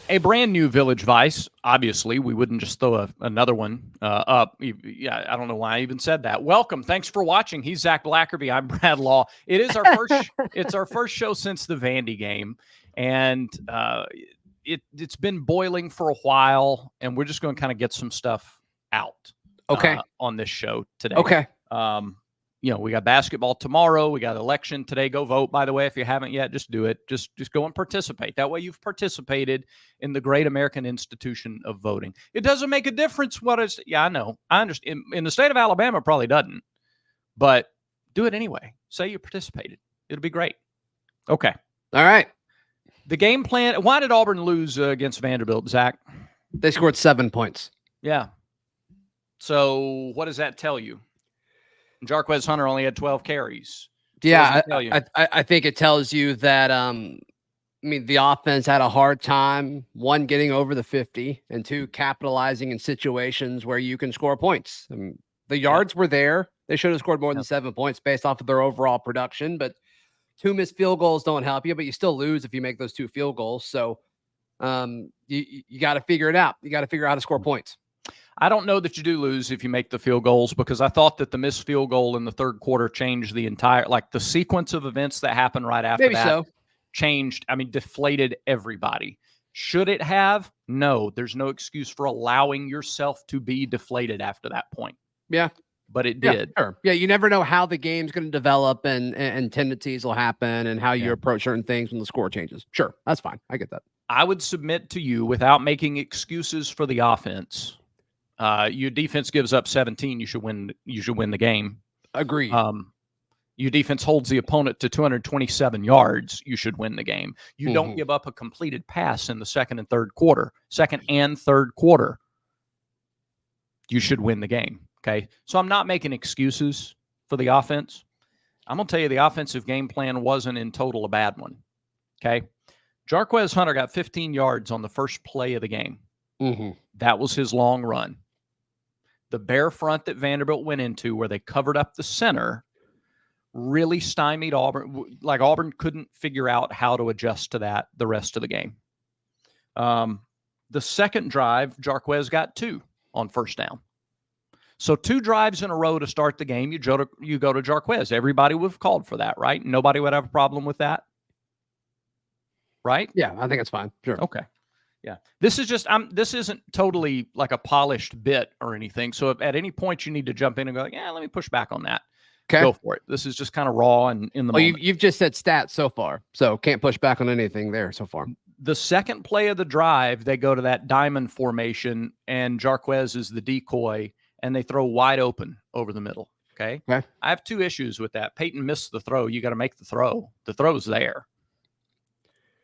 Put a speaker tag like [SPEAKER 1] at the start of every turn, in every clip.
[SPEAKER 1] A brand new Village Vice. Obviously, we wouldn't just throw another one up. Yeah, I don't know why I even said that. Welcome. Thanks for watching. He's Zach Blackerby. I'm Brad Law. It is our first. It's our first show since the Vandy game, and it's been boiling for a while, and we're just going to kind of get some stuff out. On this show today.
[SPEAKER 2] Okay.
[SPEAKER 1] We got basketball tomorrow. We got election today. Go vote, by the way, if you haven't yet. Just do it. Just go and participate. That way you've participated in the great American institution of voting. It doesn't make a difference what is. Yeah, I know. I understand. In the state of Alabama, it probably doesn't. But do it anyway. Say you participated. It'll be great. Okay.
[SPEAKER 2] All right.
[SPEAKER 1] The game plan. Why did Auburn lose against Vanderbilt, Zach?
[SPEAKER 2] They scored 7 points.
[SPEAKER 1] Yeah. So what does that tell you? Jarquez Hunter only had 12 carries.
[SPEAKER 2] Yeah, I think it tells you that, the offense had a hard time, one, getting over the 50, and two, capitalizing in situations where you can score points. The yards were there. They should have scored more than 7 points based off of their overall production, but 2 missed field goals don't help you, but you still lose if you make those 2 field goals. So you got to figure it out. You got to figure out how to score points.
[SPEAKER 1] I don't know that you do lose if you make the field goals, because I thought that the missed field goal in the third quarter changed the entire, the sequence of events that happened right after changed. Deflated everybody. Should it have? No, there's no excuse for allowing yourself to be deflated after that point.
[SPEAKER 2] Yeah.
[SPEAKER 1] But it did.
[SPEAKER 2] Sure. Yeah, you never know how the game's going to develop and tendencies will happen and how you approach certain things when the score changes. Sure, that's fine. I get that.
[SPEAKER 1] I would submit to you, without making excuses for the offense, your defense gives up 17. You should win the game.
[SPEAKER 2] Agreed.
[SPEAKER 1] Your defense holds the opponent to 227 yards. You should win the game. You don't give up a completed pass in the second and third quarter. You should win the game. Okay. So I'm not making excuses for the offense. I'm going to tell you the offensive game plan wasn't in total a bad one. Okay. Jarquez Hunter got 15 yards on the first play of the game. That was his long run. The bare front that Vanderbilt went into, where they covered up the center, really stymied Auburn. Auburn couldn't figure out how to adjust to that the rest of the game. The second drive, Jarquez got 2 on first down. So 2 drives in a row to start the game, you go to Jarquez. Everybody would have called for that, right? Nobody would have a problem with that, right?
[SPEAKER 2] Yeah, I think it's fine. Sure.
[SPEAKER 1] Okay. Yeah. This is just, this isn't totally like a polished bit or anything. So if at any point you need to jump in and go, let me push back on that.
[SPEAKER 2] Okay.
[SPEAKER 1] Go for it. This is just kind of raw and in the moment.
[SPEAKER 2] You've just said stats so far, so can't push back on anything there so far.
[SPEAKER 1] The second play of the drive, they go to that diamond formation, and Jarquez is the decoy, and they throw wide open over the middle. Okay. I have 2 issues with that. Peyton missed the throw. You got to make the throw. The throw's there.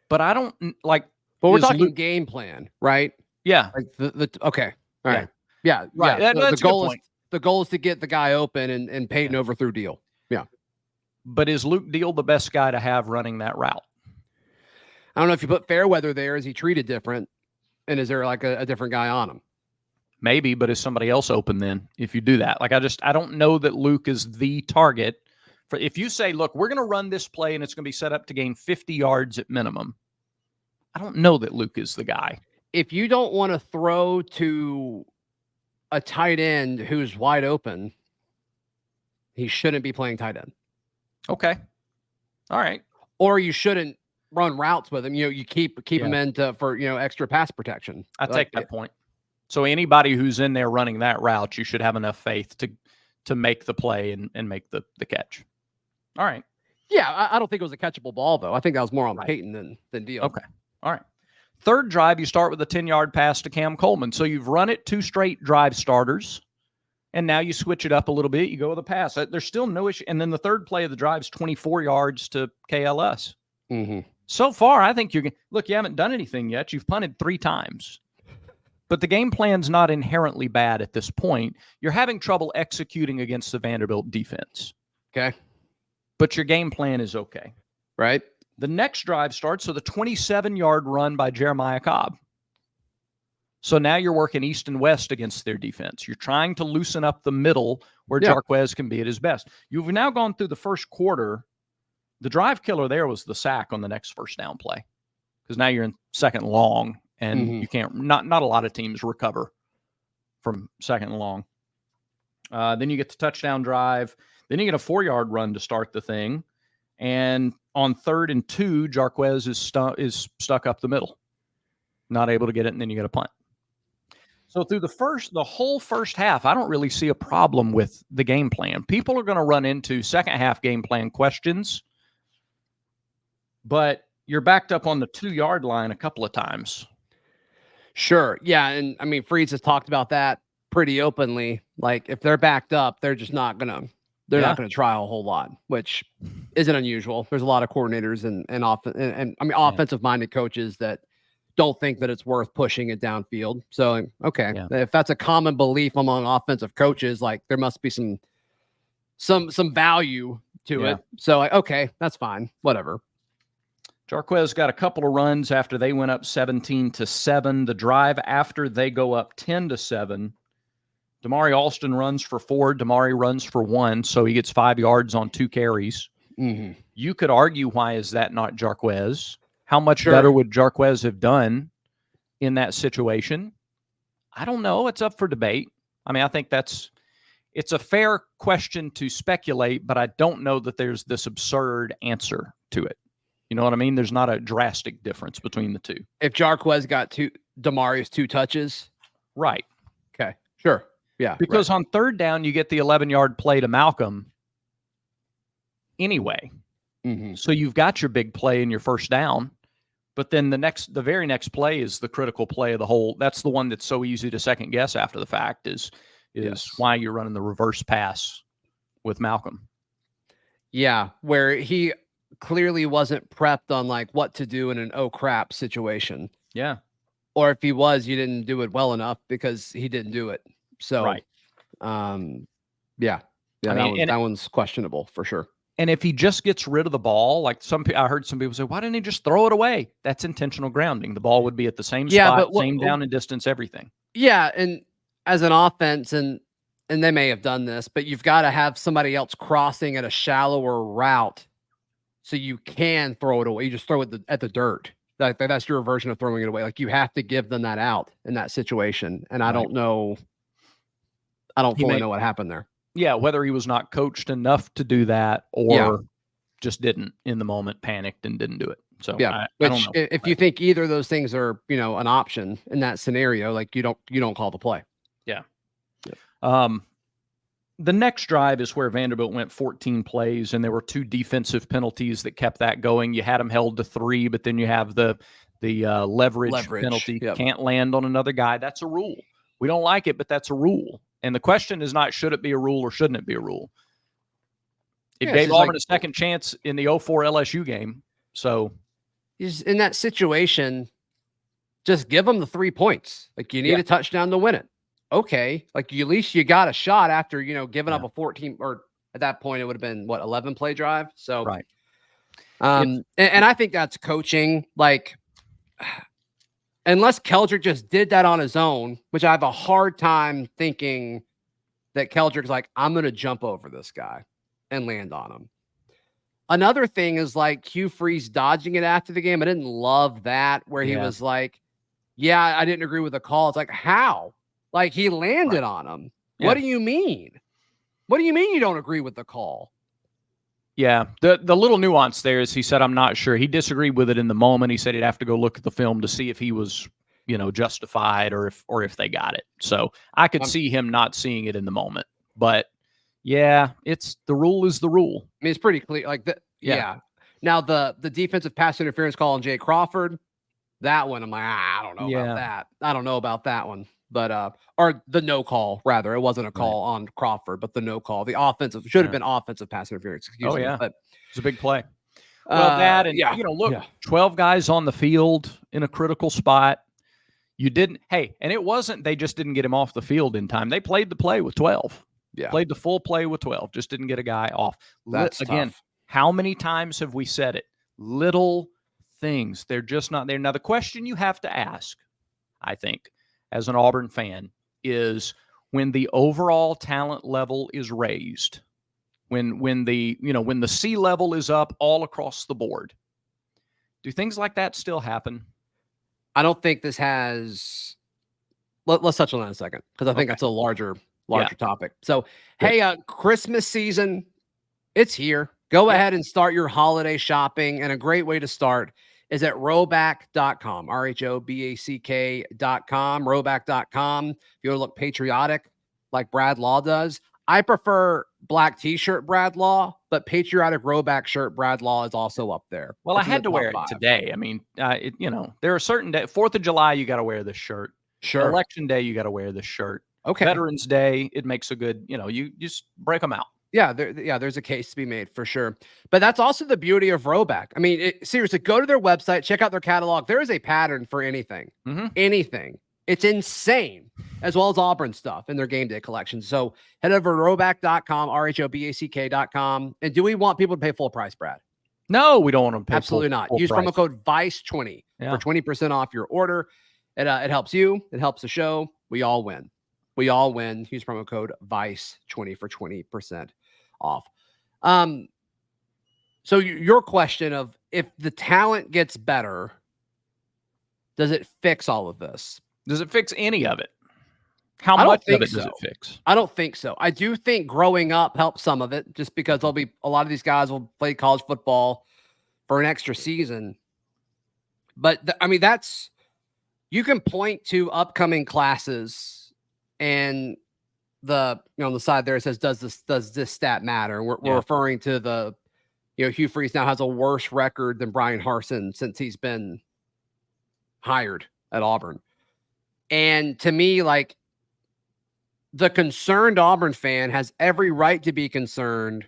[SPEAKER 1] But I don't like.
[SPEAKER 2] But we're talking game plan, right?
[SPEAKER 1] Yeah.
[SPEAKER 2] Okay. All right. Yeah.
[SPEAKER 1] Right.
[SPEAKER 2] Yeah.
[SPEAKER 1] That's
[SPEAKER 2] the goal is to get the guy open and Peyton overthrew Deal. Yeah.
[SPEAKER 1] But is Luke Deal the best guy to have running that route?
[SPEAKER 2] I don't know if you put Fairweather there. Is he treated different? And is there a different guy on him?
[SPEAKER 1] Maybe, but is somebody else open then if you do that? I don't know that Luke is the target. If you say, look, we're going to run this play and it's going to be set up to gain 50 yards at minimum, I don't know that Luke is the guy.
[SPEAKER 2] If you don't want to throw to a tight end who's wide open, he shouldn't be playing tight end.
[SPEAKER 1] Okay. All right.
[SPEAKER 2] Or you shouldn't run routes with him. You keep him in for extra pass protection.
[SPEAKER 1] I take that point. So anybody who's in there running that route, you should have enough faith to make the play and make the catch. All right.
[SPEAKER 2] Yeah, I don't think it was a catchable ball, though. I think that was more on Peyton than Deal.
[SPEAKER 1] Okay. All right. Third drive, you start with a 10-yard pass to Cam Coleman. So you've run it 2 straight drive starters, and now you switch it up a little bit. You go with a pass. There's still no issue. And then the third play of the drive is 24 yards to KLS. So far, I think you haven't done anything yet. You've punted 3 times. But the game plan's not inherently bad at this point. You're having trouble executing against the Vanderbilt defense.
[SPEAKER 2] Okay.
[SPEAKER 1] But your game plan is okay.
[SPEAKER 2] Right.
[SPEAKER 1] The next drive starts with a 27-yard run by Jeremiah Cobb. So now you're working east and west against their defense. You're trying to loosen up the middle where Jarquez can be at his best. You've now gone through the first quarter. The drive killer there was the sack on the next first down play, because now you're in second long and you can't. Not a lot of teams recover from 2nd and long. Then you get the touchdown drive. Then you get a 4-yard run to start the thing, and on 3rd and 2, Jarquez is stuck up the middle, not able to get it, and then you get a punt. So through the whole first half, I don't really see a problem with the game plan. People are going to run into second half game plan questions, but you're backed up on the 2-yard line a couple of times.
[SPEAKER 2] Sure. Yeah. And I mean, Freeze has talked about that pretty openly. Like if they're backed up, they're just not going to, not going to try a whole lot, which isn't unusual. There's a lot of coordinators and offensive minded coaches that don't think that it's worth pushing it downfield. So, okay. If that's a common belief among offensive coaches, like there must be some value to it. So like, okay, that's fine. Whatever.
[SPEAKER 1] Jarquez got a couple of runs after they went up 17-7. The drive after they go up 10-7, Damari Alston runs for 4. Damari runs for 1, so he gets 5 yards on 2 carries. You could argue, why is that not Jarquez? How much better would Jarquez have done in that situation? I don't know. It's up for debate. I mean, I think it's a fair question to speculate, but I don't know that there's this absurd answer to it. You know what I mean? There's not a drastic difference between the two.
[SPEAKER 2] If Jarquez got Damari's 2 touches.
[SPEAKER 1] Right.
[SPEAKER 2] Okay. Sure. Yeah.
[SPEAKER 1] Because on 3rd down, you get the 11-yard play to Malcolm anyway. So you've got your big play in your 1st down, but then the very next play is the critical play of the whole. That's the one that's so easy to second guess after the fact is why you're running the reverse pass with Malcolm.
[SPEAKER 2] Yeah. Where he clearly wasn't prepped on like what to do in an oh crap situation.
[SPEAKER 1] Yeah.
[SPEAKER 2] Or if he was, you didn't do it well enough because he didn't do it. So, yeah, that one's questionable for sure.
[SPEAKER 1] And if he just gets rid of the ball, like I heard some people say, why didn't he just throw it away? That's intentional grounding. The ball would be at the same spot, same down and distance, everything.
[SPEAKER 2] Yeah. And as an offense, and they may have done this, but you've got to have somebody else crossing at a shallower route so you can throw it away. You just throw it at the dirt. That's your version of throwing it away. Like you have to give them that out in that situation. And I don't know. I don't fully know what happened there.
[SPEAKER 1] Yeah, whether he was not coached enough to do that or just didn't in the moment, panicked and didn't do it. So I don't know.
[SPEAKER 2] If you think either of those things are, an option in that scenario, like you don't call the play.
[SPEAKER 1] Yeah. The next drive is where Vanderbilt went 14 plays, and there were 2 defensive penalties that kept that going. You had them held to 3, but then you have the leverage penalty. Can't land on another guy. That's a rule. We don't like it, but that's a rule. And the question is not should it be a rule or shouldn't it be a rule. It gave Auburn a second chance in the 04 LSU game. So
[SPEAKER 2] in that situation, just give them the 3 points. Like you need a touchdown to win it. Okay. Like at least you got a shot after, giving up a 14, or at that point it would have been 11 play drive. So,
[SPEAKER 1] right.
[SPEAKER 2] And I think that's coaching. Like, unless Keldrick just did that on his own, which I have a hard time thinking that Keldrick's like, I'm going to jump over this guy and land on him. Another thing is like Hugh Freeze dodging it after the game. I didn't love that where he was like, I didn't agree with the call. It's like, how? Like he landed on him. Yeah. What do you mean? What do you mean you don't agree with the call?
[SPEAKER 1] Yeah. The little nuance there is he said, I'm not sure. He disagreed with it in the moment. He said he'd have to go look at the film to see if he was, justified or if they got it. So I could see him not seeing it in the moment, but it's the rule is the rule.
[SPEAKER 2] I mean, it's pretty clear. Like yeah. Now the defensive pass interference call on Jay Crawford, that one, I'm like, I don't know about that. I don't know about that one. But or the no call, rather. It wasn't a call on Crawford, but the no call. The offensive should have been offensive pass interference. Excuse me. But
[SPEAKER 1] it's a big play. Well, that and look, 12 guys on the field in a critical spot. You didn't. Hey, and it wasn't. They just didn't get him off the field in time. They played the play with 12. Yeah, played the full play with 12. Just didn't get a guy off.
[SPEAKER 2] That's
[SPEAKER 1] again.
[SPEAKER 2] Tough.
[SPEAKER 1] How many times have we said it? Little things. They're just not there. Now the question you have to ask, I think, as an Auburn fan, is when the overall talent level is raised, when the sea level is up all across the board, do things like that still happen?
[SPEAKER 2] I don't think this has. Let's touch on that in a second because I think that's a larger topic. So, hey, Christmas season, it's here. Go ahead and start your holiday shopping, and a great way to start is at Roback.com, RHOBACK.com, Roback.com. If you want to look patriotic like Brad Law does, I prefer black t-shirt Brad Law, but patriotic Roback shirt Brad Law is also up there.
[SPEAKER 1] Well, I had to wear it today. I mean, there are certain days. 4th of July, you got to wear this shirt.
[SPEAKER 2] Sure.
[SPEAKER 1] Election Day, you got to wear this shirt.
[SPEAKER 2] Okay.
[SPEAKER 1] Veterans Day, it makes a good, you just break them out.
[SPEAKER 2] Yeah, there's a case to be made for sure. But that's also the beauty of Roback. I mean, seriously, go to their website, check out their catalog. There is a pattern for anything. Anything. It's insane, as well as Auburn stuff in their game day collection. So head over to Roback.com, RHOBACK.com. And do we want people to pay full price, Brad?
[SPEAKER 1] No, we don't want to pay
[SPEAKER 2] Absolutely not. Use promo code VICE20 for 20% off your order. It helps you. It helps the show. We all win. We all win. Use promo code VICE20 for 20% off. So your question of if the talent gets better, does it fix all of this?
[SPEAKER 1] Does it fix any of it? How much of it does it fix?
[SPEAKER 2] I don't think so. I do think growing up helps some of it, just because there'll be a lot of these guys will play college football for an extra season. But I mean, you can point to upcoming classes, and on the side there it says, does this stat matter? We're referring to the, Hugh Freeze now has a worse record than Brian Harsin since he's been hired at Auburn. And to me, like, the concerned Auburn fan has every right to be concerned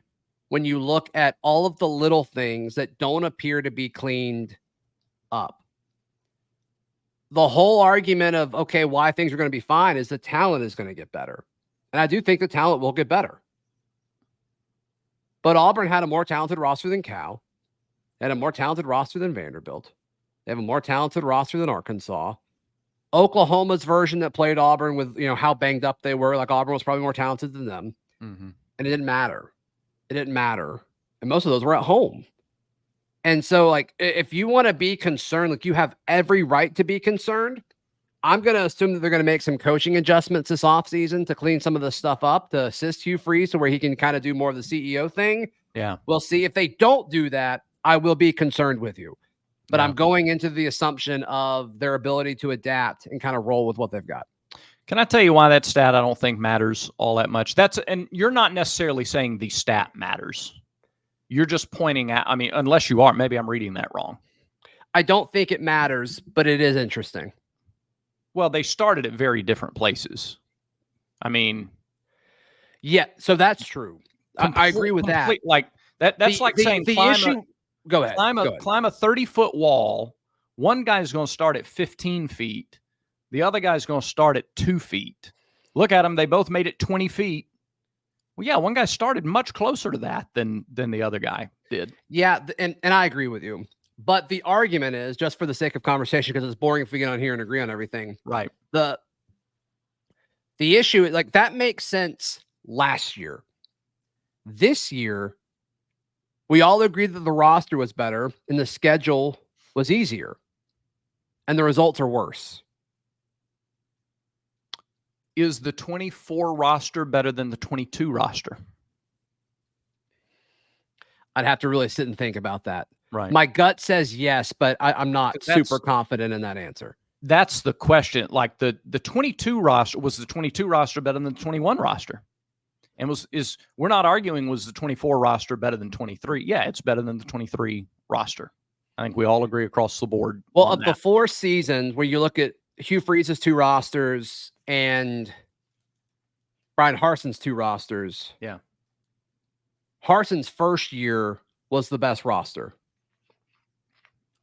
[SPEAKER 2] when you look at all of the little things that don't appear to be cleaned up. The whole argument of, okay, why things are going to be fine is the talent is going to get better. And I do think the talent will get better. But Auburn had a more talented roster than Cal, had a more talented roster than Vanderbilt. They have a more talented roster than Arkansas. Oklahoma's version that played Auburn with, how banged up they were, like Auburn was probably more talented than them. And it didn't matter. It didn't matter. And most of those were at home. And so, like, if you want to be concerned, like, you have every right to be concerned. I'm going to assume that they're going to make some coaching adjustments this offseason to clean some of the stuff up, to assist Hugh Freeze to where he can kind of do more of the CEO thing.
[SPEAKER 1] Yeah.
[SPEAKER 2] We'll see. If they don't do that, I will be concerned with you. But I'm going into the assumption of their ability to adapt and kind of roll with what they've got.
[SPEAKER 1] Can I tell you why that stat I don't think matters all that much? And you're not necessarily saying the stat matters. You're just pointing out, I mean, unless you are, maybe I'm reading that wrong.
[SPEAKER 2] I don't think it matters, but it is interesting.
[SPEAKER 1] Well, they started at very different places. I mean,
[SPEAKER 2] yeah, so that's true. I agree with that.
[SPEAKER 1] Like that's like saying
[SPEAKER 2] the issue. Go ahead.
[SPEAKER 1] Climb a 30-foot wall. One guy's going to start at 15 feet. The other guy's going to start at 2 feet. Look at them. They both made it 20 feet. Well, yeah, one guy started much closer to that than the other guy did.
[SPEAKER 2] Yeah, and I agree with you. But the argument is, just for the sake of conversation, because it's boring if we get on here and agree on everything.
[SPEAKER 1] Right.
[SPEAKER 2] The issue, like, that makes sense last year. This year, we all agreed that the roster was better and the schedule was easier. And the results are worse.
[SPEAKER 1] Is the 24 roster better than the 22 roster?
[SPEAKER 2] I'd have to really sit and think about that.
[SPEAKER 1] Right.
[SPEAKER 2] My gut says yes, but I'm not super confident in that answer.
[SPEAKER 1] That's the question. Like, the 22 roster, was the 22 roster better than the 21 roster? And we're not arguing, was the 24 roster better than 23? Yeah, it's better than the 23 roster. I think we all agree across the board.
[SPEAKER 2] Well, of the 4 seasons where you look at Hugh Freeze's 2 rosters and Brian Harsin's 2 rosters.
[SPEAKER 1] Yeah.
[SPEAKER 2] Harsin's first year was the best roster.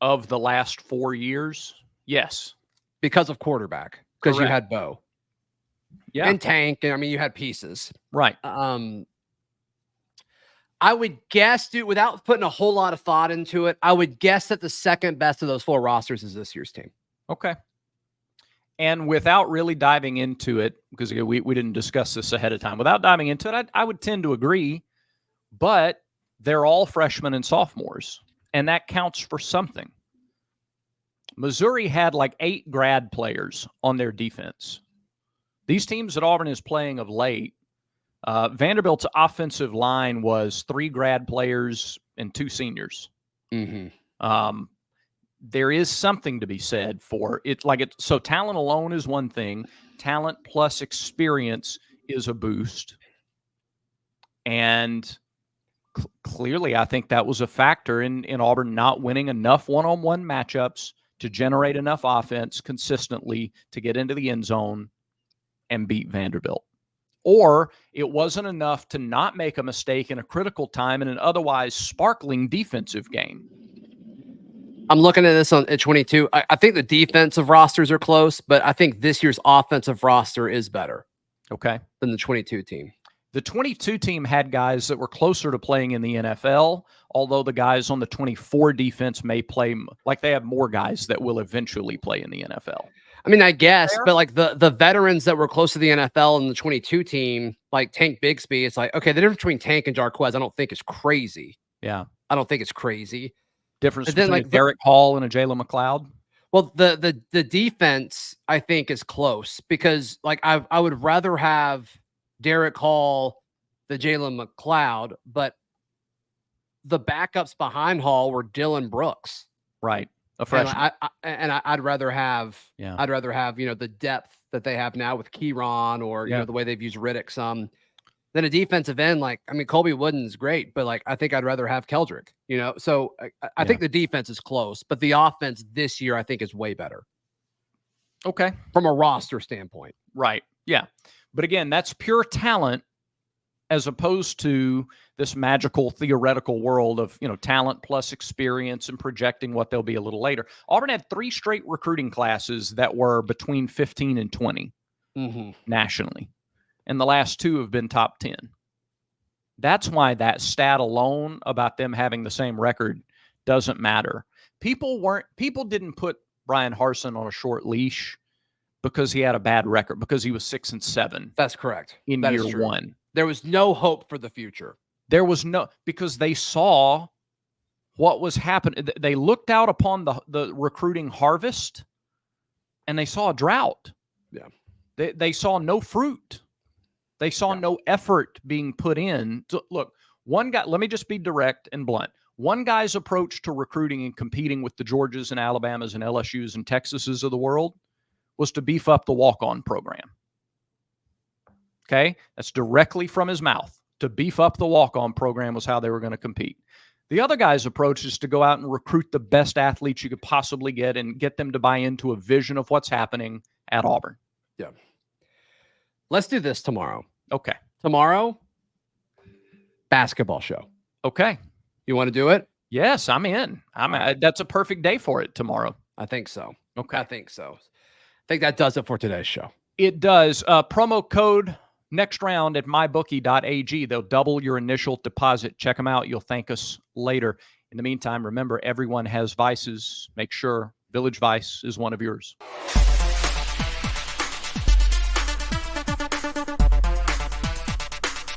[SPEAKER 1] Of the last 4 years? Yes.
[SPEAKER 2] Because of quarterback. Because you had Bo.
[SPEAKER 1] Yeah.
[SPEAKER 2] And Tank. And I mean, you had pieces.
[SPEAKER 1] Right.
[SPEAKER 2] I would guess, dude, without putting a whole lot of thought into it, I would guess that the second best of those 4 rosters is this year's team.
[SPEAKER 1] Okay. And without really diving into it, because again, we didn't discuss this ahead of time, without diving into it, I would tend to agree, but they're all freshmen and sophomores, and that counts for something. Missouri had like 8 grad players on their defense. These teams that Auburn is playing of late, Vanderbilt's offensive line was 3 grad players and 2 seniors. There is something to be said for it. So talent alone is one thing. Talent plus experience is a boost. And clearly, I think that was a factor in Auburn not winning enough one-on-one matchups to generate enough offense consistently to get into the end zone and beat Vanderbilt. Or it wasn't enough to not make a mistake in a critical time in an otherwise sparkling defensive game.
[SPEAKER 2] I'm looking at this at 22. I think the defensive rosters are close, but I think this year's offensive roster is better.
[SPEAKER 1] Okay.
[SPEAKER 2] Than the 22 team.
[SPEAKER 1] The 22 team had guys that were closer to playing in the NFL, although the guys on the 24 defense may play, like they have more guys that will eventually play in the NFL.
[SPEAKER 2] I mean, I guess, but like the veterans that were close to the NFL and the 22 team, like Tank Bigsby, it's like, okay, the difference between Tank and Jarquez, I don't think is crazy.
[SPEAKER 1] Yeah.
[SPEAKER 2] I don't think it's crazy.
[SPEAKER 1] Difference between like Derek Hall and a Jalen McLeod?
[SPEAKER 2] Well, the defense, I think, is close because like I would rather have Derek Hall, the Jalen McLeod, but the backups behind Hall were Dylan Brooks.
[SPEAKER 1] Right. A freshman.
[SPEAKER 2] And I'd rather have,
[SPEAKER 1] yeah.
[SPEAKER 2] I'd rather have, the depth that they have now with Keyron or, you know, the way they've used Riddick some than a defensive end. Like, I mean, Colby Wooden's great, but like, I think I'd rather have Keldrick, so I think the defense is close, but the offense this year, I think is way better.
[SPEAKER 1] Okay.
[SPEAKER 2] From a roster standpoint.
[SPEAKER 1] Right. Yeah. But again, that's pure talent as opposed to this magical theoretical world of, talent plus experience and projecting what they'll be a little later. Auburn had 3 straight recruiting classes that were between 15 and 20 nationally. And the last 2 have been top 10. That's why that stat alone about them having the same record doesn't matter. People didn't put Brian Harsin on a short leash because he had a bad record, because he was 6 and 7.
[SPEAKER 2] That's correct.
[SPEAKER 1] In year 1.
[SPEAKER 2] There was no hope for the future.
[SPEAKER 1] There was no, because they saw what was happening. They looked out upon the recruiting harvest and they saw a drought.
[SPEAKER 2] Yeah.
[SPEAKER 1] They saw no fruit. They saw no effort being put in. Look, one guy, let me just be direct and blunt. One guy's approach to recruiting and competing with the Georgias and Alabamas and LSUs and Texases of the world was to beef up the walk-on program. Okay? That's directly from his mouth. To beef up the walk-on program was how they were going to compete. The other guy's approach is to go out and recruit the best athletes you could possibly get and get them to buy into a vision of what's happening at Auburn.
[SPEAKER 2] Yeah. Let's do this tomorrow.
[SPEAKER 1] Okay.
[SPEAKER 2] Tomorrow, basketball show.
[SPEAKER 1] Okay.
[SPEAKER 2] You want to do it?
[SPEAKER 1] Yes, I'm in. That's a perfect day for it tomorrow.
[SPEAKER 2] I think so.
[SPEAKER 1] Okay.
[SPEAKER 2] I think so. I think that does it for today's show.
[SPEAKER 1] It does. Promo code next round at mybookie.ag. They'll double your initial deposit. Check them out. You'll thank us later. In the meantime, remember, everyone has vices. Make sure Village Vice is one of yours.